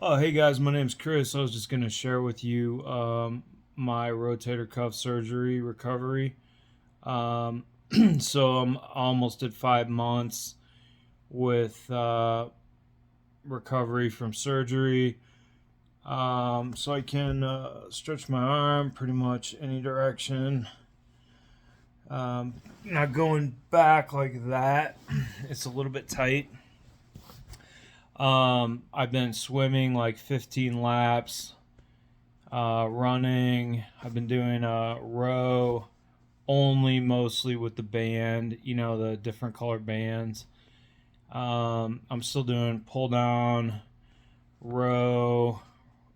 Oh, hey guys, my name's Chris. I was just going to share with you my rotator cuff surgery recovery. Um, so I'm almost at 5 months with recovery from surgery. So I can stretch my arm pretty much any direction. Not going back like that. It's a little bit tight. I've been swimming like 15 laps. Running. I've been doing row only, mostly with the band, the different colored bands. I'm still doing pull down, row,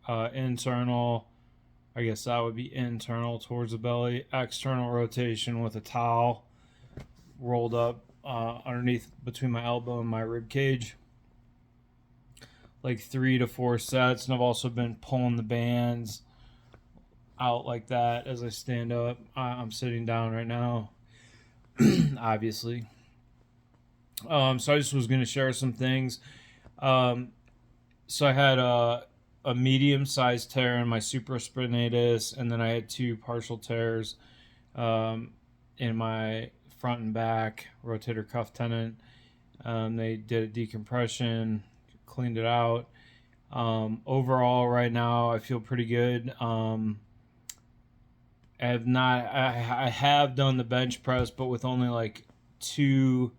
internal. I guess that would be internal towards the belly. External rotation with a towel rolled up underneath between my elbow and my rib cage. Like 3 to 4 sets, and I've also been pulling the bands out like that as I stand up. I'm sitting down right now, obviously. So I just was going to share some things. Um, so I had a medium-sized tear in my supraspinatus, and then I had two partial tears in my front and back rotator cuff tendon. They did a decompression, cleaned it out. Overall, right now, I feel pretty good. I have not. I have done the bench press, but with only like two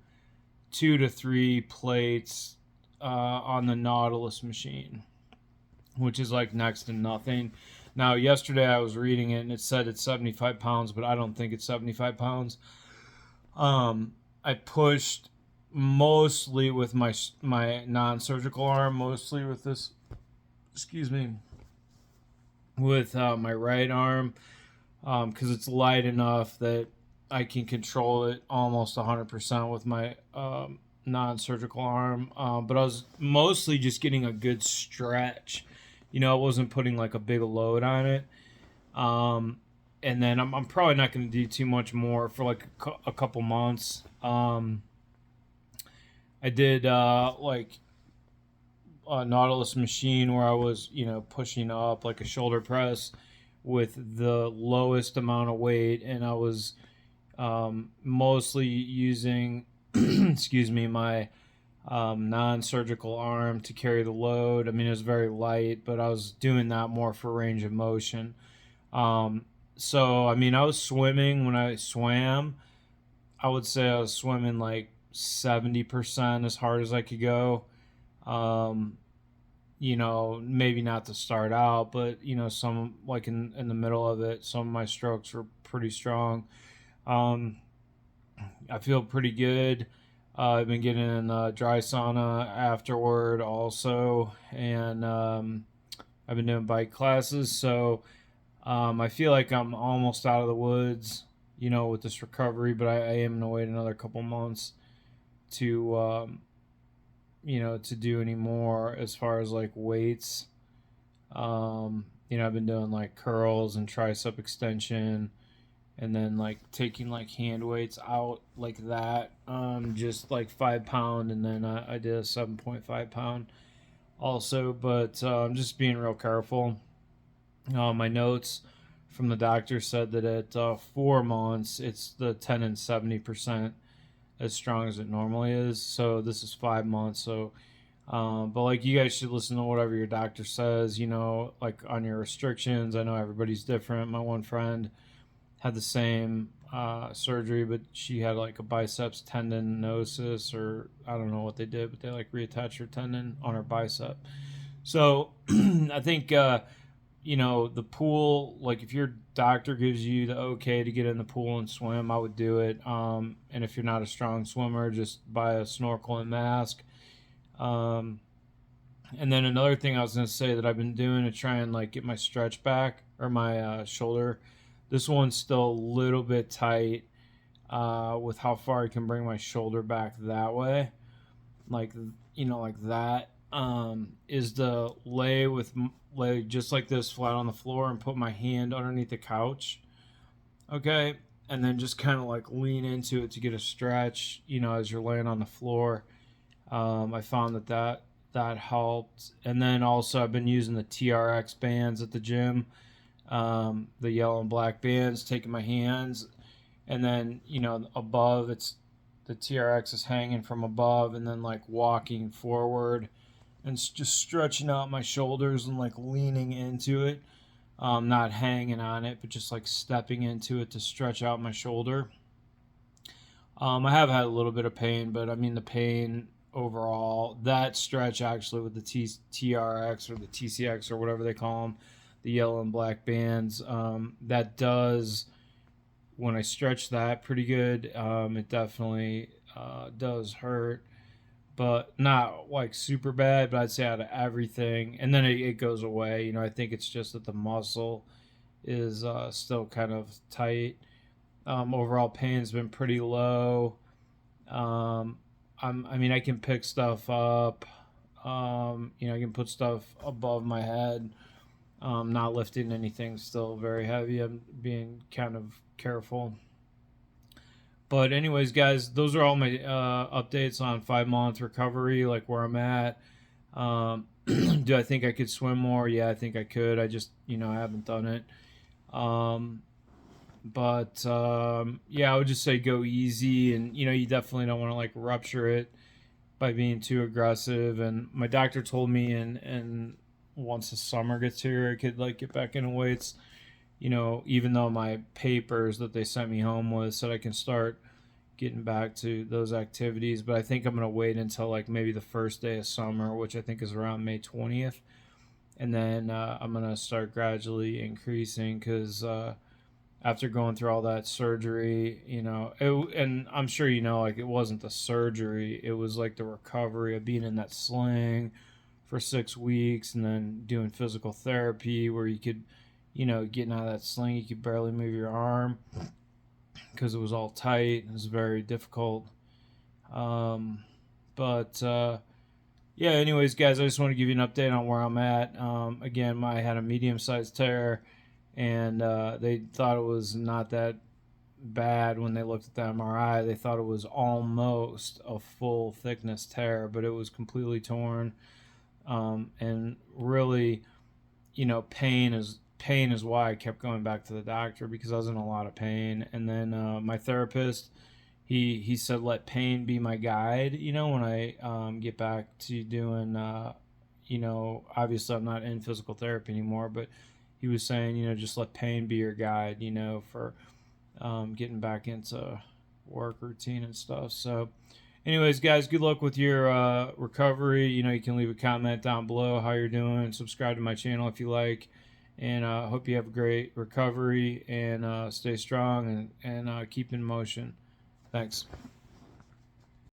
to three plates on the Nautilus machine, which is like next to nothing. Now, yesterday I was reading it and it said it's 75 pounds, but I don't think it's 75 pounds. I pushed mostly with my non-surgical arm, mostly with this. Excuse me. With my right arm, because it's light enough that I can control it almost 100% with my non-surgical arm. But I was mostly just getting a good stretch. I wasn't putting like a big load on it. And then I'm probably not going to do too much more for like a couple months. I did like a Nautilus machine where I was, pushing up like a shoulder press with the lowest amount of weight, and I was mostly using, excuse me, my non-surgical arm to carry the load. I mean, it was very light, but I was doing that more for range of motion. So, I mean, I was swimming when I swam. I would say I was swimming like 70% as hard as I could go. Um, maybe not to start out, but some like in the middle of it, some of my strokes were pretty strong. Um, I feel pretty good. I've been getting in dry sauna afterward also, and I've been doing bike classes, so I feel like I'm almost out of the woods, with this recovery, but I am gonna wait another couple months to to do any more as far as like weights. I've been doing like curls and tricep extension, and then like taking like hand weights out like that, just like 5 pound, and then I did a 7.5 pound also, but I'm just being real careful. My notes from the doctor said that at 4 months, it's the 10 and 70% as strong as it normally is. So this is 5 months. So, but like you guys should listen to whatever your doctor says. Like on your restrictions. I know everybody's different. My one friend had the same surgery, but she had like a biceps tendinosis, or I don't know what they did, but they like reattached her tendon on her bicep. So I think the pool, like if your doctor gives you the okay to get in the pool and swim, I would do it. And if you're not a strong swimmer, just buy a snorkel and mask. Um, and then another thing I was gonna say that I've been doing to try and like get my stretch back, or my shoulder. This one's still a little bit tight with how far I can bring my shoulder back that way, like like that. Is to lay just like this flat on the floor and put my hand underneath the couch, okay, and then just kind of like lean into it to get a stretch, as you're laying on the floor. I found that that helped. And then also I've been using the TRX bands at the gym, the yellow and black bands, taking my hands, and then above it's the TRX is hanging from above, and then like walking forward and just stretching out my shoulders and like leaning into it, not hanging on it, but just like stepping into it to stretch out my shoulder. I have had a little bit of pain, but I mean the pain overall, that stretch actually with the TRX or the TCX or whatever they call them, the yellow and black bands, that does, when I stretch that pretty good, it definitely does hurt, but not like super bad. But I'd say out of everything, and then it goes away. I think it's just that the muscle is still kind of tight. Overall pain's been pretty low. I mean, I can pick stuff up. I can put stuff above my head. Not lifting anything still very heavy. I'm being kind of careful. But anyways, guys, those are all my updates on 5 month recovery, like where I'm at. Do I think I could swim more? Yeah, I think I could. I just, I haven't done it. Yeah, I would just say go easy, and you definitely don't want to like rupture it by being too aggressive. And my doctor told me, and once the summer gets here, I could like get back into weights. Even though my papers that they sent me home with said I can start getting back to those activities, but I think I'm gonna wait until like maybe the first day of summer, which I think is around May 20th, and then I'm gonna start gradually increasing because after going through all that surgery, and I'm sure like it wasn't the surgery, it was like the recovery of being in that sling for 6 weeks and then doing physical therapy where you could, getting out of that sling, you could barely move your arm because it was all tight. It was very difficult. But yeah, anyways, guys, I just want to give you an update on where I'm at. Again, I had a medium-sized tear, and they thought it was not that bad when they looked at the MRI. They thought it was almost a full thickness tear, but it was completely torn. And really, pain is why I kept going back to the doctor, because I was in a lot of pain. And then my therapist, he said let pain be my guide. When I get back to doing, obviously I'm not in physical therapy anymore, but he was saying, just let pain be your guide, for getting back into work routine and stuff. So anyways, guys, good luck with your recovery. You can leave a comment down below how you're doing. Subscribe to my channel if you like. And I hope you have a great recovery, and stay strong, and keep in motion. Thanks.